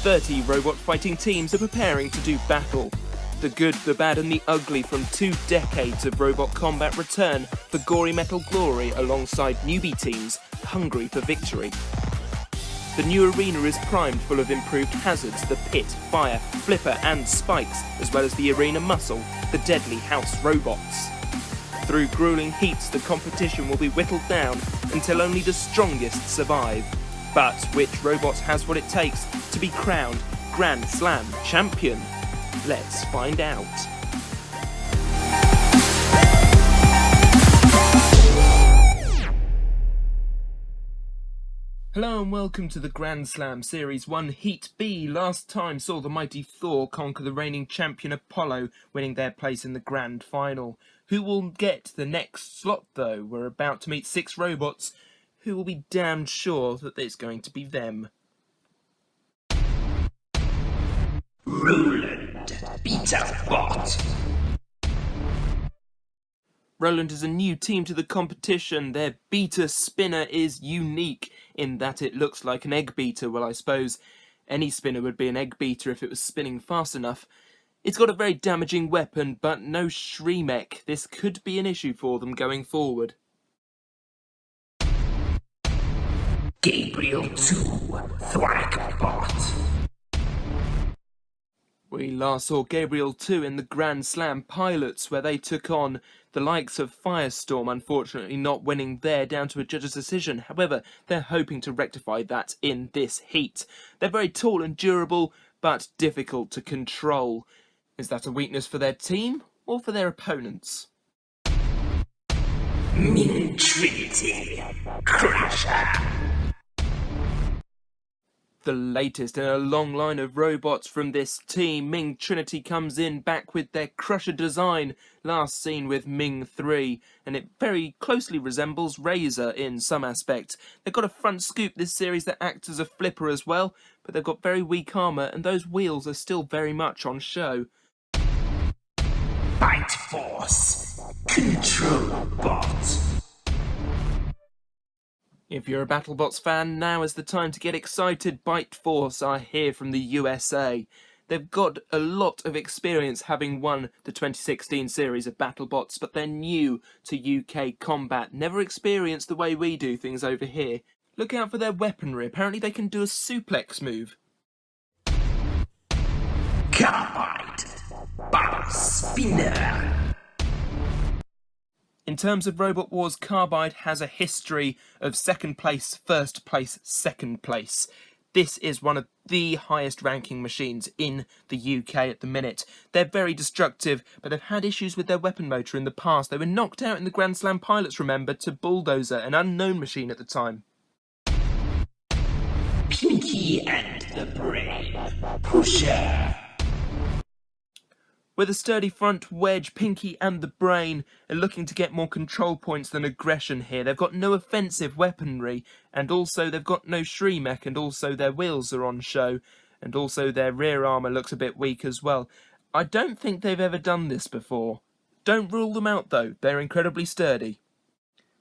30 robot fighting teams are preparing to do battle. The good, the bad and the ugly from 2 decades of robot combat return for gory metal glory alongside newbie teams hungry for victory. The new arena is primed full of improved hazards, the pit, fire, flipper and spikes, as well as the arena muscle, the deadly house robots. Through grueling heats, the competition will be whittled down until only the strongest survive. But which robot has what it takes to be crowned Grand Slam champion? Let's find out. Hello and welcome to the Grand Slam Series 1 Heat B. Last time saw the mighty Thor conquer the reigning champion Apollo, winning their place in the grand final. Who will get the next slot though? We're about to meet 6 robots who will be damned sure that it's going to be them. Roland, beta bot. Roland is a new team to the competition. Their beta spinner is unique in that it looks like an egg beater. Well, I suppose any spinner would be an egg beater if it was spinning fast enough. It's got a very damaging weapon, but no Shremek. This could be an issue for them going forward. Gabriel 2, Thwack bot. We last saw Gabriel 2 in the Grand Slam Pilots, where they took on the likes of Firestorm, unfortunately not winning there down to a judge's decision. However, they're hoping to rectify that in this heat. They're very tall and durable, but difficult to control. Is that a weakness for their team, or for their opponents? Ming Trinity, Crusher. The latest in a long line of robots from this team. Ming Trinity comes in back with their Crusher design, last seen with Ming 3, and it very closely resembles Razor in some aspects. They've got a front scoop this series that acts as a flipper as well, but they've got very weak armour and those wheels are still very much on show. Bite Force, Control Bot. If you're a BattleBots fan, now is the time to get excited. Bite Force are here from the USA. They've got a lot of experience having won the 2016 series of BattleBots, but they're new to UK combat, never experienced the way we do things over here. Look out for their weaponry. Apparently they can do a suplex move. Carbide, Battle Spinner. In terms of Robot Wars, Carbide has a history of second place, first place, second place. This is one of the highest ranking machines in the UK at the minute. They're very destructive, but they've had issues with their weapon motor in the past. They were knocked out in the Grand Slam Pilots, remember, to Bulldozer, an unknown machine at the time. Pinky and the Brain, Pusher. With a sturdy front wedge, Pinky and the Brain are looking to get more control points than aggression here. They've got no offensive weaponry, and also they've got no Shremek, and also their wheels are on show, and also their rear armour looks a bit weak as well. I don't think they've ever done this before. Don't rule them out though, they're incredibly sturdy.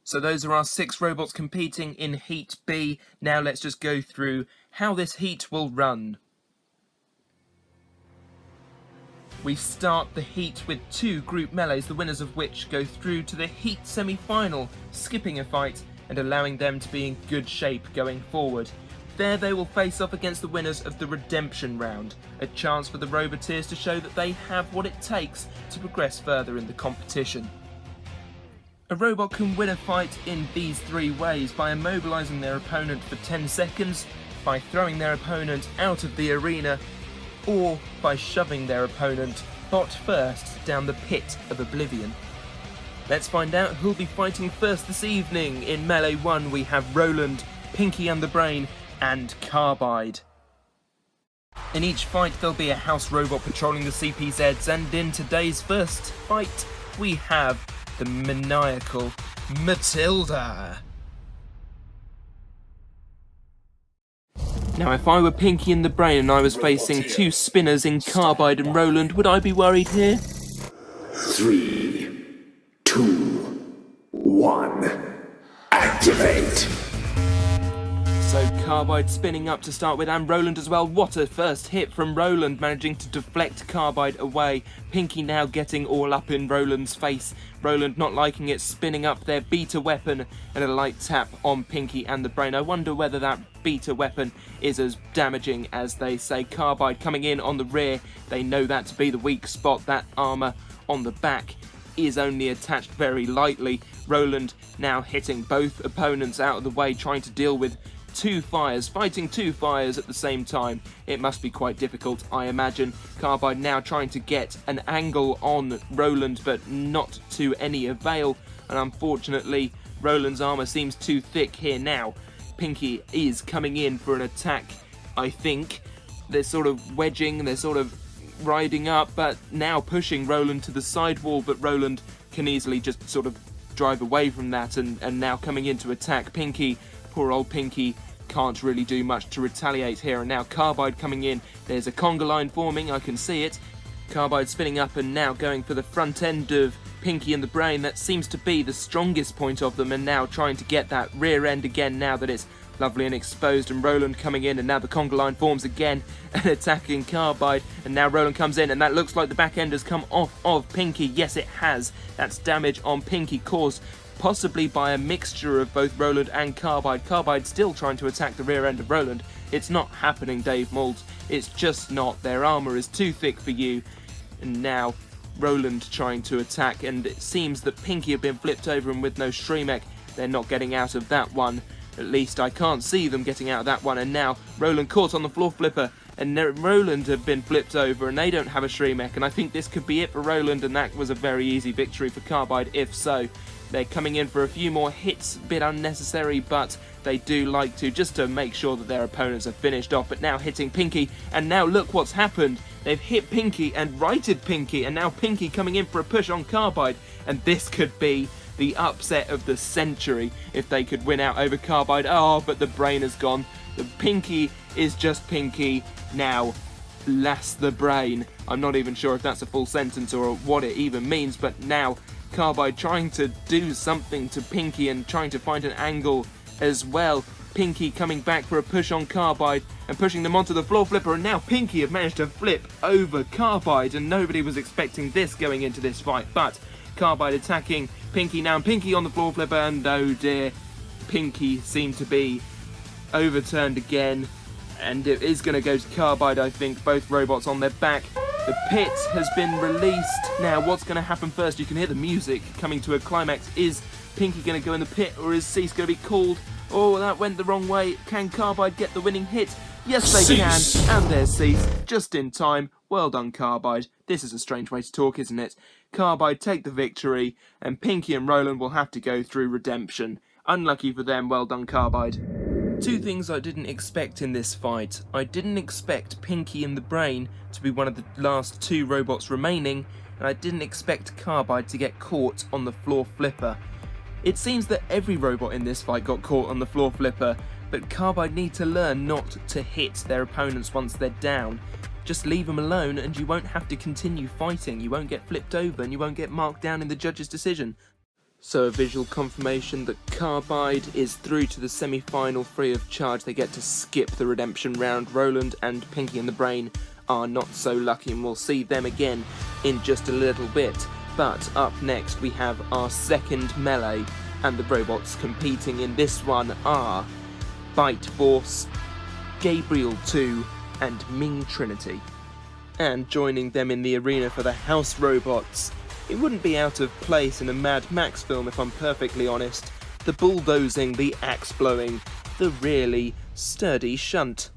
So those are our 6 robots competing in Heat B. Now let's just go through how this heat will run. We start the heat with 2 group melees, the winners of which go through to the heat semi-final, skipping a fight and allowing them to be in good shape going forward. There they will face off against the winners of the redemption round, a chance for the Roboteers to show that they have what it takes to progress further in the competition. A robot can win a fight in these 3 ways: by immobilising their opponent for 10 seconds, by throwing their opponent out of the arena, or by shoving their opponent bot first down the pit of oblivion. Let's find out who'll be fighting first this evening. In Melee 1 we have Roland, Pinky and the Brain and Carbide. In each fight there'll be a house robot patrolling the CPZs, and in today's first fight we have the maniacal Matilda. Now, if I were Pinky and the Brain and I was facing 2 spinners in Carbide and Roland, would I be worried here? 3, 2, 1, activate. So Carbide spinning up to start with, and Roland as well. What a first hit from Roland, managing to deflect Carbide away. Pinky now getting all up in Roland's face. Roland not liking it, spinning up their beta weapon, and a light tap on Pinky and the brain. I wonder whether that beta weapon is as damaging as they say. Carbide coming in on the rear. They know that to be the weak spot. That armour on the back is only attached very lightly. Roland now hitting both opponents out of the way, trying to deal with two fires, fighting two fires at the same time. It must be quite difficult, I imagine. Carbide now trying to get an angle on Roland, but not to any avail, and unfortunately Roland's armour seems too thick here now. Pinky is coming in for an attack, I think. They're sort of wedging, they're sort of riding up, but now pushing Roland to the side wall, but Roland can easily just sort of drive away from that, and now coming in to attack Pinky. Poor old Pinky can't really do much to retaliate here, and now Carbide coming in. There's a conga line forming, I can see it. Carbide spinning up and now going for the front end of Pinky and the brain. That seems to be the strongest point of them, and now trying to get that rear end again now that it's lovely and exposed, and Roland coming in, and now the conga line forms again and attacking Carbide, and now Roland comes in, and that looks like the back end has come off of Pinky. Yes, it has. That's damage on Pinky caused possibly by a mixture of both Roland and Carbide. Carbide still trying to attack the rear end of Roland. It's not happening, Dave Moulds. It's just not. Their armour is too thick for you. And now Roland trying to attack, and it seems that Pinky have been flipped over, and with no Shremek, they're not getting out of that one. At least I can't see them getting out of that one. And now Roland caught on the floor flipper, and Roland have been flipped over, and they don't have a Shremek, and I think this could be it for Roland, and that was a very easy victory for Carbide if so. They're coming in for a few more hits, a bit unnecessary, but they do like to, just to make sure that their opponents are finished off. But now hitting Pinky, and now look what's happened. They've hit Pinky and righted Pinky, and now Pinky coming in for a push on Carbide, and this could be the upset of the century if they could win out over Carbide. Oh, but the brain has gone. The Pinky is just Pinky now. Lass the brain. I'm not even sure if that's a full sentence or what it even means, but now Carbide trying to do something to Pinky and trying to find an angle as well. Pinky coming back for a push on Carbide and pushing them onto the floor flipper, and now Pinky have managed to flip over Carbide, and nobody was expecting this going into this fight, but Carbide attacking Pinky now, and Pinky on the floor flipper, and oh dear, Pinky seemed to be overturned again, and it is going to go to Carbide, I think. Both robots on their back. The pit has been released. Now, what's going to happen first? You can hear the music coming to a climax. Is Pinky going to go in the pit, or is Cease going to be called? Oh, that went the wrong way. Can Carbide get the winning hit? Yes, they Cease. can. And there's Cease, just in time. Well done, Carbide. This is a strange way to talk, isn't it? Carbide take the victory, and Pinky and Roland will have to go through redemption. Unlucky for them. Well done, Carbide. Two things I didn't expect in this fight. I didn't expect Pinky and the Brain to be one of the last two robots remaining, and I didn't expect Carbide to get caught on the floor flipper. It seems that every robot in this fight got caught on the floor flipper, but Carbide need to learn not to hit their opponents once they're down. Just leave them alone and you won't have to continue fighting. You won't get flipped over and you won't get marked down in the judge's decision. So a visual confirmation that Carbide is through to the semi-final free of charge. They get to skip the redemption round. Roland and Pinky and the Brain are not so lucky, and we'll see them again in just a little bit. But up next we have our second melee, and the robots competing in this one are Bite Force, Gabriel 2 and Ming Trinity. And joining them in the arena for the house robots, it wouldn't be out of place in a Mad Max film if I'm perfectly honest. The bulldozing, the axe blowing, the really sturdy shunt.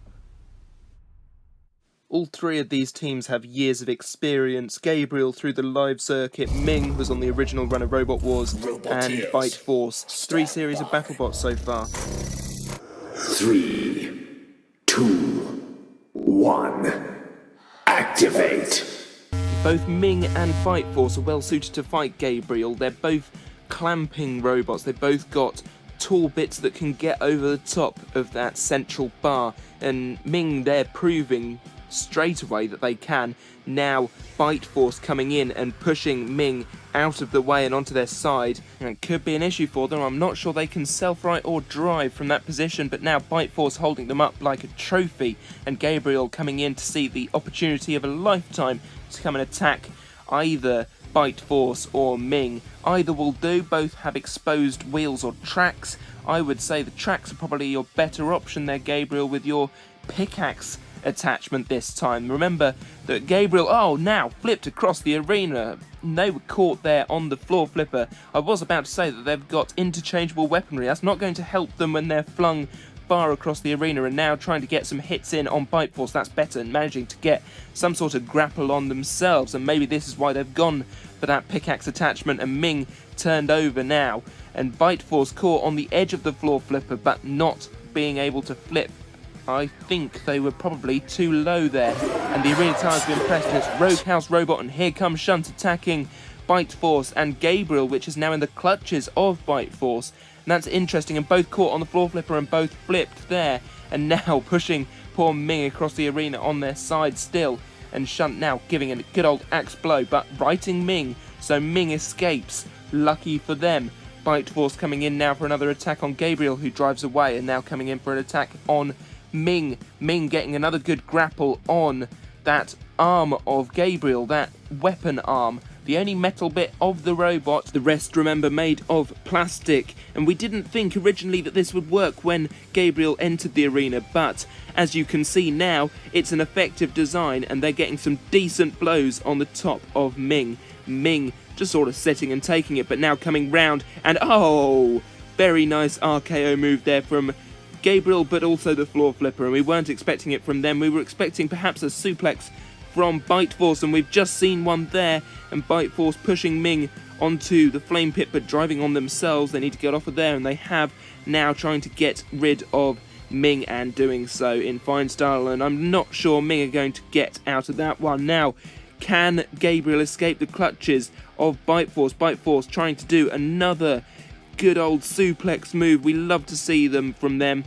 All three of these teams have years of experience. Gabriel through the live circuit, Ming was on the original run of Robot Wars, and Bite Force. 3 series of BattleBots so far. 3, 2, 1. Activate. Both Ming and Bite Force are well suited to fight Gabriel. They're both clamping robots. They've both got tall bits that can get over the top of that central bar. And Ming, they're proving straight away that they can. Now Bite Force coming in and pushing Ming out of the way and onto their side. And it could be an issue for them. I'm not sure they can self-right or drive from that position, but now Bite Force holding them up like a trophy, and Gabriel coming in to see the opportunity of a lifetime to come and attack either Bite Force or Ming. Either will do, both have exposed wheels or tracks. I would say the tracks are probably your better option there, Gabriel, with your pickaxe attachment this time. Remember that Gabriel, now flipped across the arena. They were caught there on the floor flipper. I was about to say that they've got interchangeable weaponry. That's not going to help them when they're flung far across the arena, and now trying to get some hits in on Bite Force. That's better, and managing to get some sort of grapple on themselves, and maybe this is why they've gone for that pickaxe attachment. And Ming turned over now, and Bite Force caught on the edge of the floor flipper but not being able to flip. I think they were probably too low there, and the arena tires have been pressed, and it's Roadhouse Robot, and here comes Shunt attacking Bite Force and Gabriel, which is now in the clutches of Bite Force. And that's interesting, and both caught on the floor flipper and both flipped there, and now pushing poor Ming across the arena on their side still, and Shunt now giving a good old axe blow but righting Ming, so Ming escapes. Lucky for them. Bite Force coming in now for another attack on Gabriel, who drives away, and now coming in for an attack on Ming. Ming getting another good grapple on that arm of Gabriel, that weapon arm. The only metal bit of the robot, the rest, remember, made of plastic. And we didn't think originally that this would work when Gabriel entered the arena, but as you can see now, it's an effective design, and they're getting some decent blows on the top of Ming. Ming just sort of sitting and taking it, but now coming round, and very nice RKO move there from Gabriel, but also the floor flipper, and we weren't expecting it from them. We were expecting perhaps a suplex from Bite Force, and we've just seen one there, and Bite Force pushing Ming onto the flame pit but driving on themselves. They need to get off of there, and they have now, trying to get rid of Ming and doing so in fine style, and I'm not sure Ming are going to get out of that one. Now, can Gabriel escape the clutches of Bite Force? Bite Force trying to do another good old suplex move. We love to see them from them.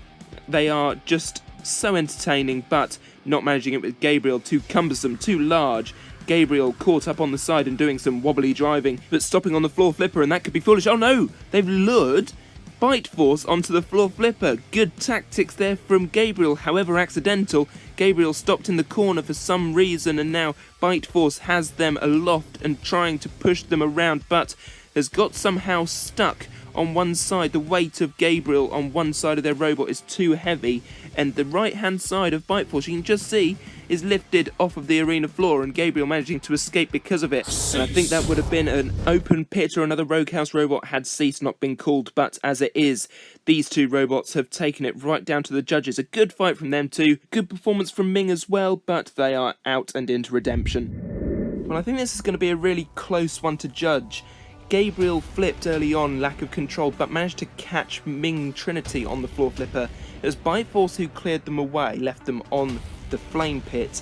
They are just so entertaining, but not managing it with Gabriel. Too cumbersome, too large. Gabriel caught up on the side and doing some wobbly driving, but stopping on the floor flipper, and that could be foolish. Oh no, they've lured Bite Force onto the floor flipper. Good tactics there from Gabriel, however accidental. Gabriel stopped in the corner for some reason, and now Bite Force has them aloft and trying to push them around, but has got somehow stuck on one side. The weight of Gabriel on one side of their robot is too heavy, and the right hand side of Bite Force, you can just see, is lifted off of the arena floor, and Gabriel managing to escape because of it. And I think that would have been an open pit or another Roadhouse Robot had cease not been called, but as it is, these two robots have taken it right down to the judges. A good fight from them too, good performance from Ming as well, but they are out and into redemption. Well, I think this is going to be a really close one to judge. Gabriel flipped early on, lack of control, but managed to catch Ming Trinity on the floor flipper. It was Bite Force who cleared them away, left them on the flame pit.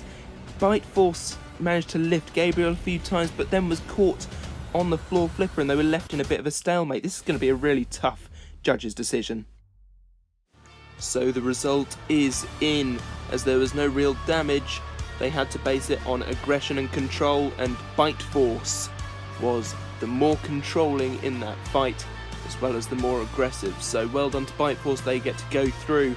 Bite Force managed to lift Gabriel a few times, but then was caught on the floor flipper, and they were left in a bit of a stalemate. This is going to be a really tough judge's decision. So the result is in, as there was no real damage. They had to base it on aggression and control, and Bite Force was the more controlling in that fight, as well as the more aggressive. So well done to Bite Force. They get to go through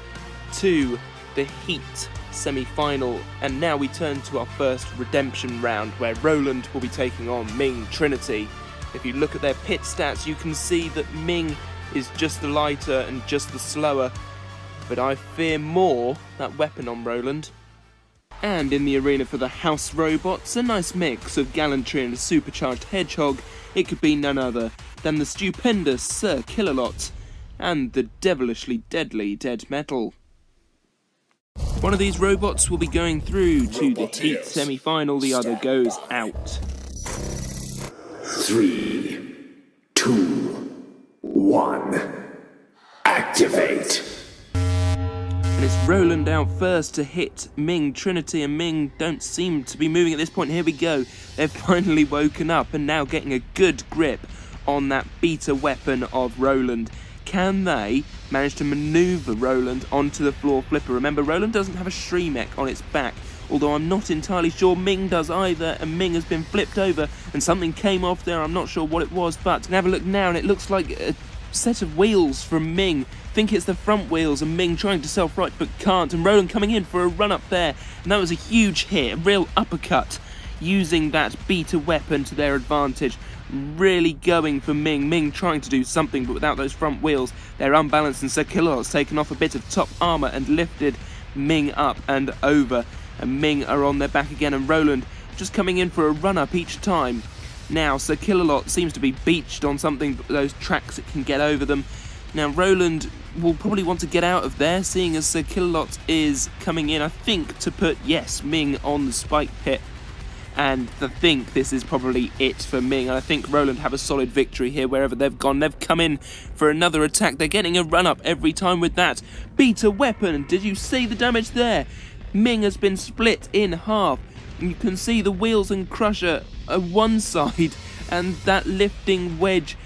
to the Heat semi-final, and now we turn to our first redemption round, where Roland will be taking on Ming Trinity. If you look at their pit stats, you can see that Ming is just the lighter and just the slower, but I fear more that weapon on Roland. And in the arena for the house robots, a nice mix of gallantry and a supercharged hedgehog. It could be none other than the stupendous Sir Killalot and the devilishly deadly Dead Metal. One of these robots will be going through to the Heat semi-final, the other goes out. 3, 2, 1. Activate. And it's Roland out first to hit Ming Trinity, and Ming don't seem to be moving at this point. Here we go. They've finally woken up and now getting a good grip on that beta weapon of Roland. Can they manage to maneuver Roland onto the floor flipper? Remember, Roland doesn't have a Shremek on its back although I'm not entirely sure Ming does either, and Ming has been flipped over and something came off there. I'm not sure what it was, but have a look now and it looks like a set of wheels from Ming. I think it's the front wheels, and Ming trying to self-right but can't, and Roland coming in for a run up there, and that was a huge hit, a real uppercut, using that beta weapon to their advantage. Really going for Ming. Ming trying to do something, but without those front wheels, they're unbalanced, and Sir Killalot's taken off a bit of top armour and lifted Ming up and over. And Ming are on their back again, and Roland just coming in for a run-up each time. Now, Sir Killalot seems to be beached on something, but those tracks that can get over them. Now, Roland will probably want to get out of there, seeing as Sir Killalot is coming in, I think, to put, yes, Ming on the spike pit. And I think this is probably it for Ming. And I think Roland have a solid victory here wherever they've gone. They've come in for another attack. They're getting a run-up every time with that beta weapon. Did you see the damage there? Ming has been split in half. You can see the wheels and crusher on one side, and that lifting wedge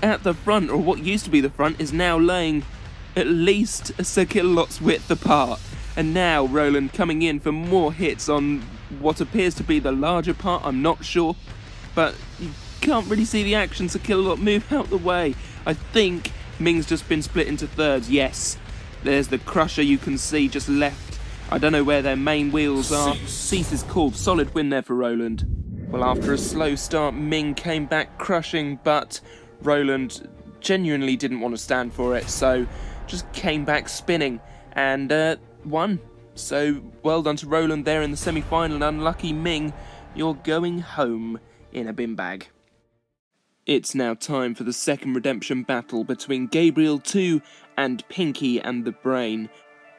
at the front, or what used to be the front, is now laying at least Sir Killalot's width apart. And now Roland coming in for more hits on what appears to be the larger part. I'm not sure, but you can't really see the action. Sir Killalot, move out the way. I think Ming's just been split into thirds. Yes, there's the crusher you can see just left. I don't know where their main wheels are. Cease is called. Solid win there for Roland. Well, after a slow start, Ming came back crushing, but Roland genuinely didn't want to stand for it, so just came back spinning and won. So well done to Roland there in the semi-final. Unlucky Ming, you're going home in a bin bag. It's now time for the second redemption battle between Gabriel 2 and Pinky and the Brain.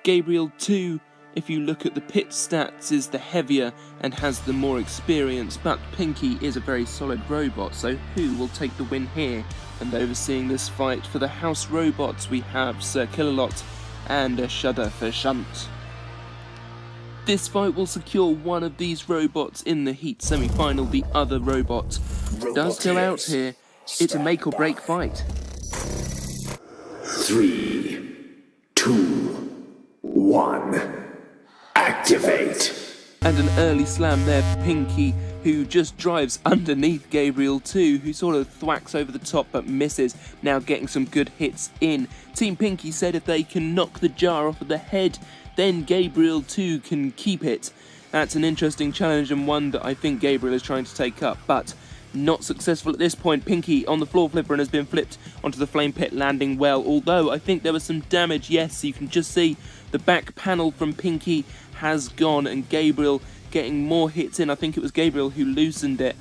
Gabriel 2, if you look at the pit stats, is the heavier and has the more experience, but Pinky is a very solid robot, so who will take the win here? And overseeing this fight for the house robots, we have Sir Killalot and a Shudder for Shunt. This fight will secure one of these robots in the heat semi-final. The other robot does go out here. It's a make or break fight. 3, 2, 1. Activate! And an early slam there for Pinky, who just drives underneath Gabriel 2, who sort of thwacks over the top but misses, now getting some good hits in. Team Pinky said if they can knock the jar off of the head, then Gabriel 2 can keep it. That's an interesting challenge and one that I think Gabriel is trying to take up, but not successful at this point. Pinky on the floor flipper and has been flipped onto the flame pit, landing well, although I think there was some damage. Yes, you can just see the back panel from Pinky has gone, and Gabriel getting more hits in. I think it was Gabriel who loosened it,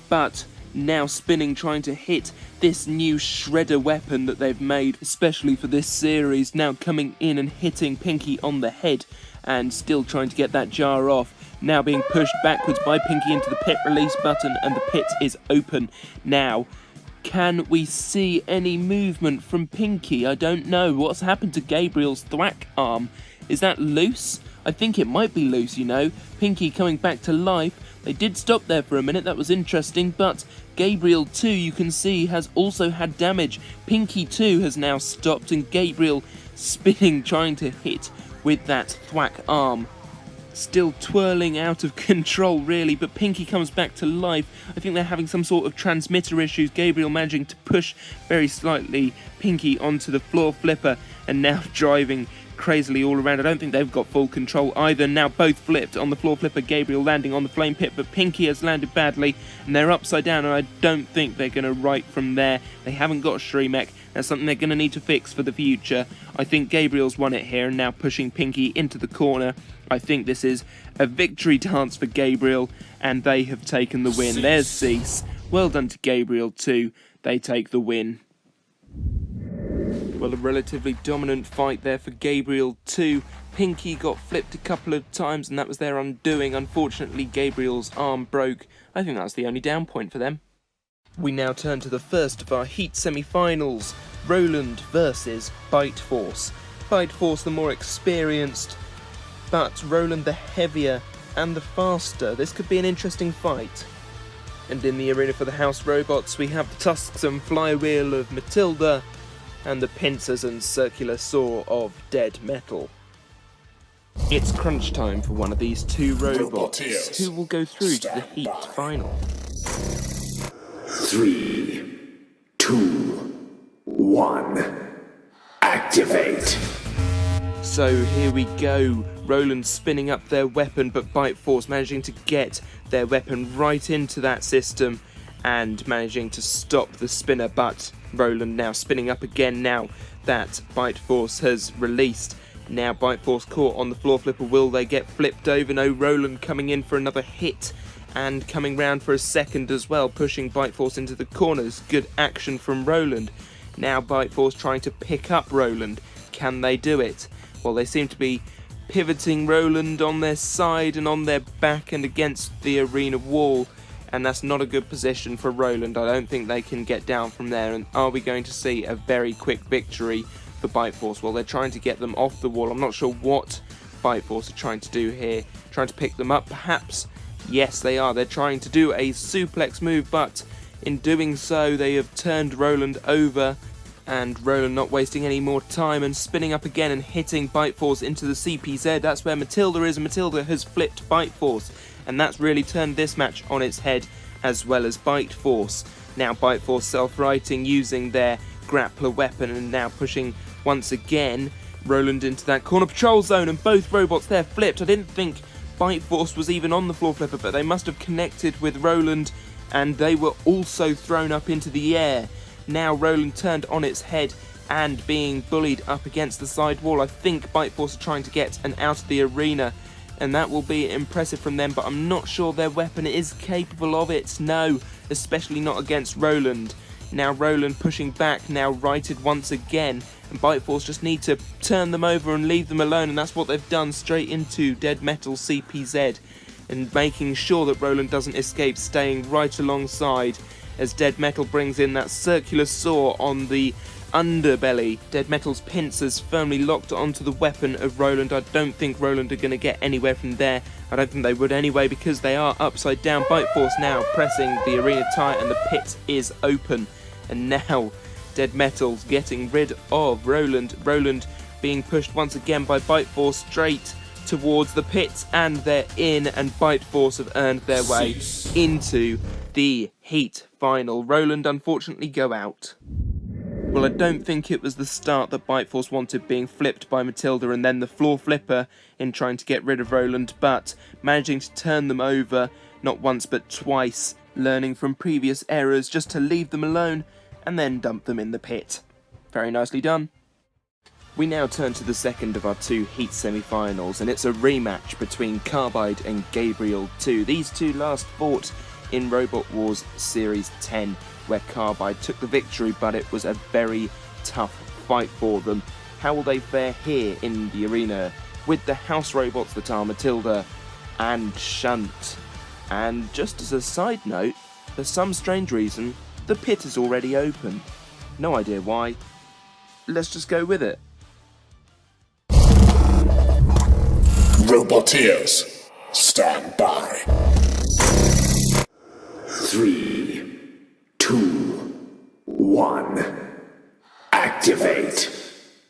but now spinning, trying to hit this new shredder weapon that they've made especially for this series, now coming in and hitting Pinky on the head and still trying to get that jar off. Now being pushed backwards by Pinky into the pit release button, and the pit is open now. Can we see any movement from Pinky? I don't know. What's happened to Gabriel's thwack arm? Is that loose? I think it might be loose, you know. Pinky coming back to life. They did stop there for a minute, that was interesting, but Gabriel 2, you can see, has also had damage. Pinky 2 has now stopped, and Gabriel spinning, trying to hit with that thwack arm. Still twirling out of control, really, but Pinky comes back to life. I think they're having some sort of transmitter issues. Gabriel managing to push very slightly Pinky onto the floor flipper, and now driving crazily all around. I don't think they've got full control either. Now both flipped on the floor flipper, Gabriel landing on the flame pit, but Pinky has landed badly and they're upside down, and I don't think they're going to right from there. They haven't got Shremek. That's something they're going to need to fix for the future. I think Gabriel's won it here and now pushing Pinky into the corner. I think this is a victory dance for Gabriel and they have taken the win. There's Cease. Well done to Gabriel too. They take the win. Well, a relatively dominant fight there for Gabriel 2. Pinky got flipped a couple of times and that was their undoing. Unfortunately, Gabriel's arm broke. I think that's the only down point for them. We now turn to the first of our heat semi-finals. Roland versus Bite Force. Bite Force the more experienced, but Roland the heavier and the faster. This could be an interesting fight. And in the arena for the house robots, we have the tusks and flywheel of Matilda and the pincers and circular saw of Dead Metal. It's crunch time for one of these two robots. Roboteers, Who will go through to the stand heat by. final? 3, 2, 1. Activate. So here we go. Roland spinning up their weapon, but Bite Force managing to get their weapon right into that system and managing to stop the spinner. But Roland now spinning up again now that Bite Force has released. Now Bite Force caught on the floor flipper. Will they get flipped over? No, Roland coming in for another hit and coming round for a second as well, pushing Bite Force into the corners. Good action from Roland. Now Bite Force trying to pick up Roland. Can they do it? Well, they seem to be pivoting Roland on their side and on their back and against the arena wall, and that's not a good position for Roland. I don't think they can get down from there. And are we going to see a very quick victory for Bite Force? Well, they're trying to get them off the wall. I'm not sure what Bite Force are trying to do here. Trying to pick them up, perhaps? Yes, they are. They're trying to do a suplex move, but in doing so, they have turned Roland over. And Roland not wasting any more time and spinning up again and hitting Bite Force into the CPZ. That's where Matilda is, and Matilda has flipped Bite Force. And that's really turned this match on its head, as well as Bite Force. Now Bite Force self-righting using their grappler weapon, and now pushing once again Roland into that corner patrol zone, and both robots there flipped. I didn't think Bite Force was even on the floor flipper, but they must have connected with Roland, and they were also thrown up into the air. Now Roland turned on its head and being bullied up against the side wall. I think Bite Force are trying to get an out of the arena, and that will be impressive from them, but I'm not sure their weapon is capable of it. No, especially not against Roland. Now Roland pushing back, now righted once again, and Bite Force just need to turn them over and leave them alone, and that's what they've done, straight into Dead Metal CPZ, and making sure that Roland doesn't escape, staying right alongside as Dead Metal brings in that circular saw on the underbelly. Dead Metal's pincers firmly locked onto the weapon of Roland. I don't think Roland are going to get anywhere from there. I don't think they would anyway, because they are upside down. Bite Force now pressing the arena tire, and the pit is open. And now Dead Metal's getting rid of Roland. Roland being pushed once again by Bite Force straight towards the pit, and they're in, and Bite Force have earned their way into the heat final. Roland unfortunately go out. Well, I don't think it was the start that Bite Force wanted, being flipped by Matilda and then the floor flipper in trying to get rid of Roland, but managing to turn them over not once but twice, learning from previous errors just to leave them alone and then dump them in the pit. Very nicely done. We now turn to the second of our two heat semi-finals, and it's a rematch between Carbide and Gabriel 2. These two last fought in Robot Wars Series 10, where Carbide took the victory, but it was a very tough fight for them. How will they fare here in the arena with the house robots that are Matilda and Shunt? And just as a side note, for some strange reason, the pit is already open. No idea why. Let's just go with it. Roboteers, stand by. 3, 2, 1. Activate.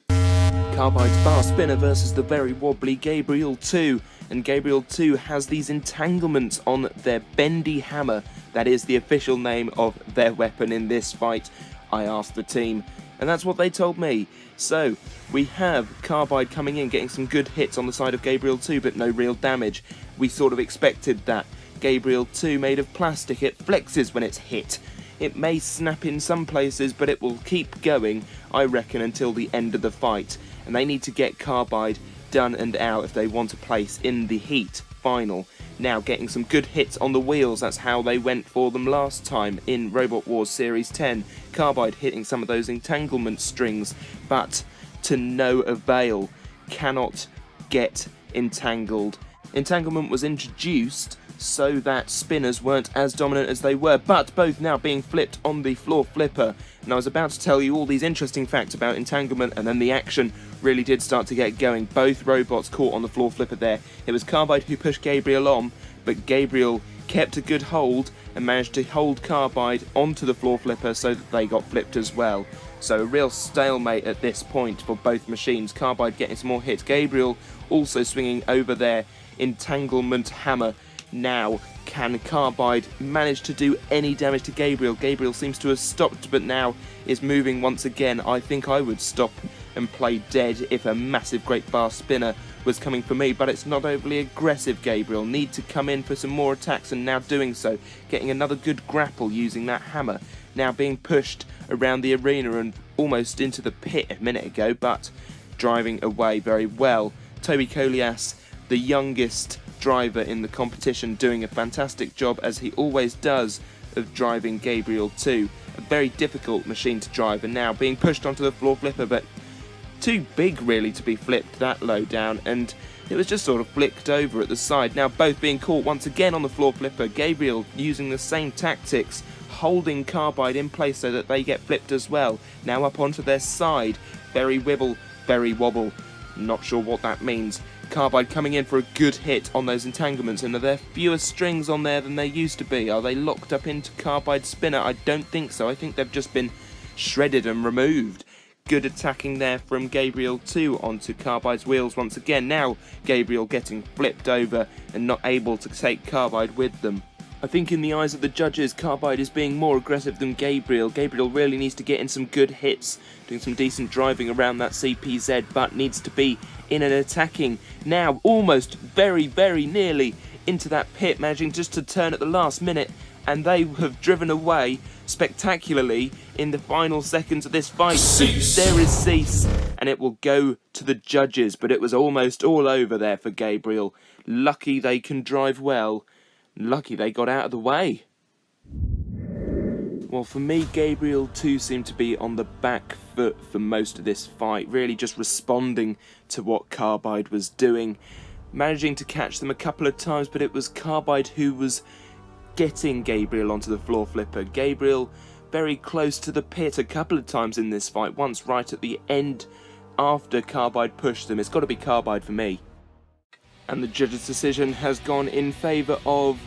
Carbide's bar spinner versus the very wobbly Gabriel 2, and Gabriel 2 has these entanglements on their bendy hammer. That is the official name of their weapon in this fight. I asked the team, and that's what they told me. So we have Carbide coming in, getting some good hits on the side of Gabriel 2, but no real damage. We sort of expected that. Gabriel 2 made of plastic, it flexes when it's hit. It may snap in some places, but it will keep going, I reckon, until the end of the fight. And they need to get Carbide done and out if they want a place in the heat final. Now getting some good hits on the wheels, that's how they went for them last time in Robot Wars Series 10. Carbide hitting some of those entanglement strings, but to no avail. Cannot get entangled. Entanglement was introduced so that spinners weren't as dominant as they were, but both now being flipped on the floor flipper. And I was about to tell you all these interesting facts about entanglement, and then the action really did start to get going. Both robots caught on the floor flipper there. It was Carbide who pushed Gabriel on, but Gabriel kept a good hold and managed to hold Carbide onto the floor flipper so that they got flipped as well. So a real stalemate at this point for both machines. Carbide getting some more hits. Gabriel also swinging over their entanglement hammer. Now, can Carbide manage to do any damage to Gabriel? Gabriel seems to have stopped, but now is moving once again. I think I would stop and play dead if a massive great bar spinner was coming for me, but it's not overly aggressive. Gabriel need to come in for some more attacks, and now doing so, getting another good grapple using that hammer. Now being pushed around the arena and almost into the pit a minute ago, but driving away very well. Toby Colias, the youngest driver in the competition, doing a fantastic job, as he always does, of driving Gabriel too. A very difficult machine to drive, and now being pushed onto the floor flipper, but too big really to be flipped that low down, and it was just sort of flicked over at the side. Now both being caught once again on the floor flipper. Gabriel using the same tactics, holding Carbide in place so that they get flipped as well. Now up onto their side. Very wibble, very wobble. Not sure what that means. Carbide coming in for a good hit on those entanglements, and are there fewer strings on there than there used to be? Are they locked up into Carbide's spinner? I don't think so. I think they've just been shredded and removed. Good attacking there from Gabriel too onto Carbide's wheels once again. Now Gabriel getting flipped over and not able to take Carbide with them. I think in the eyes of the judges, Carbide is being more aggressive than Gabriel. Gabriel really needs to get in some good hits, doing some decent driving around that CPZ, but needs to be in an attacking. Now almost very, very nearly into that pit, managing just to turn at the last minute, and they have driven away spectacularly in the final seconds of this fight. Cease. There is cease, and it will go to the judges, but it was almost all over there for Gabriel. Lucky they can drive well. Lucky they got out of the way. Well, for me, Gabriel too seemed to be on the back foot for most of this fight, really just responding to what Carbide was doing, managing to catch them a couple of times, but it was Carbide who was getting Gabriel onto the floor flipper. Gabriel very close to the pit a couple of times in this fight, once right at the end after Carbide pushed them. It's got to be Carbide for me. And the judge's decision has gone in favour of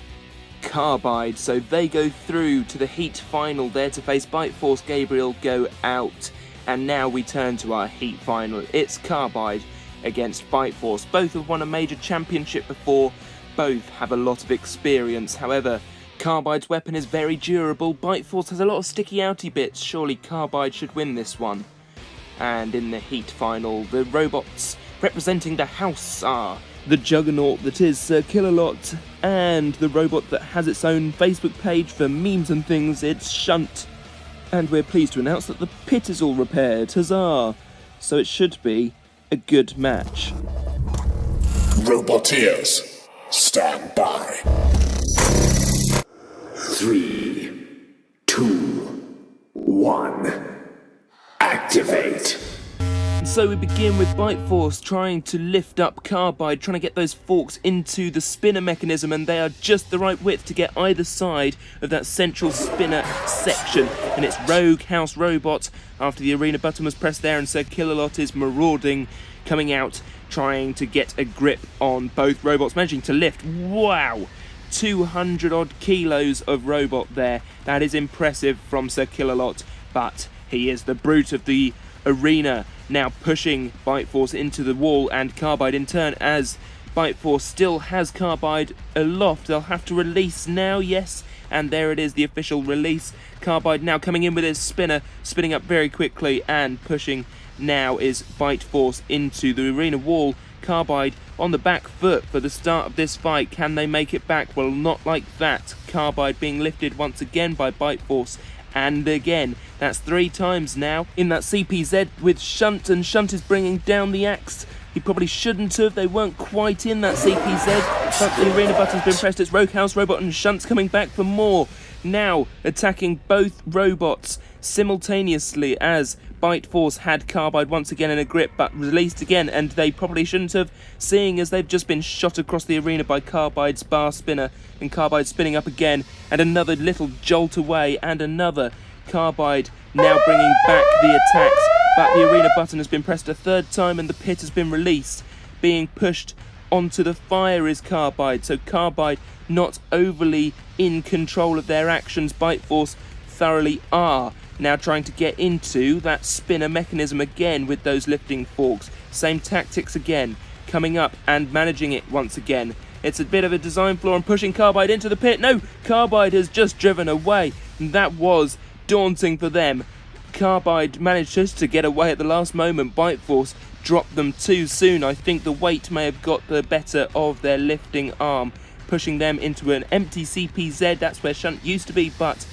Carbide, so they go through to the heat final there to face Bite Force. Gabriel go out, and now we turn to our heat final. It's Carbide against Bite Force. Both have won a major championship before, both have a lot of experience. However, Carbide's weapon is very durable. Bite Force has a lot of sticky outy bits. Surely Carbide should win this one. And in the heat final, the robots representing the house are the juggernaut that is Sir Killalot, and the robot that has its own Facebook page for memes and things, it's Shunt. And we're pleased to announce that the pit is all repaired, huzzah! So it should be a good match. Roboteers, stand by. 3, 2, 1. Activate. So we begin with Bite Force trying to lift up Carbide, trying to get those forks into the spinner mechanism, and they are just the right width to get either side of that central spinner section. And it's Rogue House Robot after the arena button was pressed there, and Sir Killalot is marauding, coming out, trying to get a grip on both robots, managing to lift. Wow! 200 odd kilos of robot there. That is impressive from Sir Killalot, but he is the brute of the arena, now pushing Bite Force into the wall, and Carbide in turn, as Bite Force still has Carbide aloft. They'll have to release now, yes, and there it is, the official release. Carbide now coming in with his spinner, spinning up very quickly, and pushing now is Bite Force into the arena wall. Carbide on the back foot for the start of this fight. Can they make it back? Well, not like that. Carbide being lifted once again by Bite Force, and again. That's 3 times now in that CPZ with Shunt, and Shunt is bringing down the axe. He probably shouldn't have. They weren't quite in that CPZ, but the arena button's been pressed. It's Rogue House Robot, and Shunt's coming back for more. Now attacking both robots simultaneously, as Bite Force had Carbide once again in a grip, but released again, and they probably shouldn't have, seeing as they've just been shot across the arena by Carbide's bar spinner, and Carbide spinning up again, and another little jolt away, and another. Carbide now bringing back the attacks, but the arena button has been pressed a 3rd time, and the pit has been released, being pushed onto the fire is Carbide, so Carbide not overly in control of their actions. Bite Force thoroughly are. Now trying to get into that spinner mechanism again with those lifting forks. Same tactics again, coming up and managing it once again. It's a bit of a design flaw and pushing Carbide into the pit. No, Carbide has just driven away. That was daunting for them. Carbide managed just to get away at the last moment. Bite Force dropped them too soon. I think the weight may have got the better of their lifting arm, pushing them into an empty CPZ. That's where Shunt used to be, but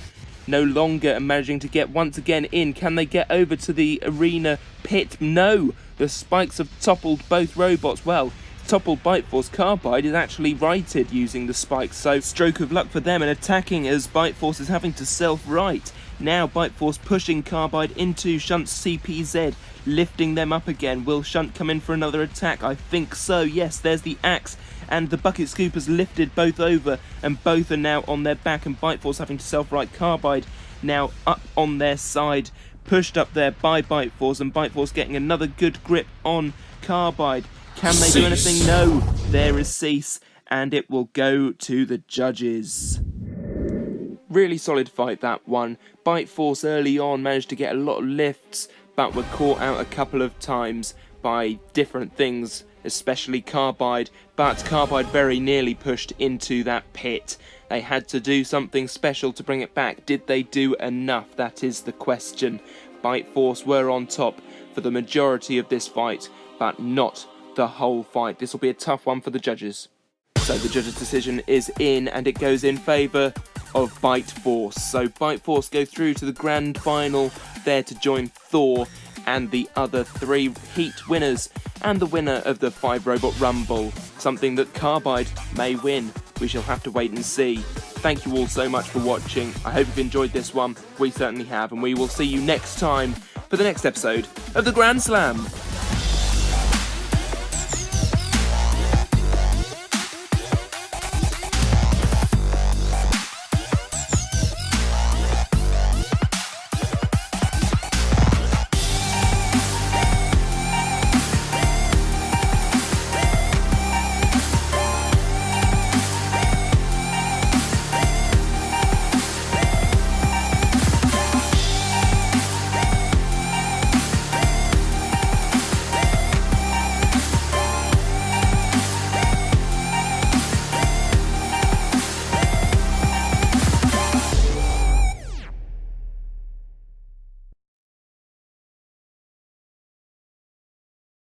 no longer, and managing to get once again in. Can they get over to the arena pit? No, the spikes have toppled both robots. Well, toppled Bite Force. Carbide is actually righted using the spikes, so stroke of luck for them, and attacking as Bite Force is having to self-right. Now Bite Force pushing Carbide into Shunt's CPZ, lifting them up again. Will Shunt come in for another attack? I think so, yes. There's the axe, and the bucket scoopers lifted both over, and both are now on their back, and Bite Force having to self-right. Carbide now up on their side, pushed up there by Bite Force, and Bite Force getting another good grip on Carbide. Can they do anything? No. There is Cease, and it will go to the judges. Really solid fight, that one. Bite Force early on managed to get a lot of lifts, but were caught out a couple of times by different things, especially Carbide. But Carbide very nearly pushed into that pit. They had to do something special to bring it back. Did they do enough? That is the question. Bite Force were on top for the majority of this fight, but not the whole fight. This will be a tough one for the judges. So the judges' decision is in, and it goes in favour of Bite Force. So Bite Force go through to the grand final there to join Thor and the other 3 heat winners, and the winner of the 5 Robot Rumble. Something that Carbide may win. We shall have to wait and see. Thank you all so much for watching. I hope you've enjoyed this one. We certainly have, and we will see you next time for the next episode of the Grand Slam.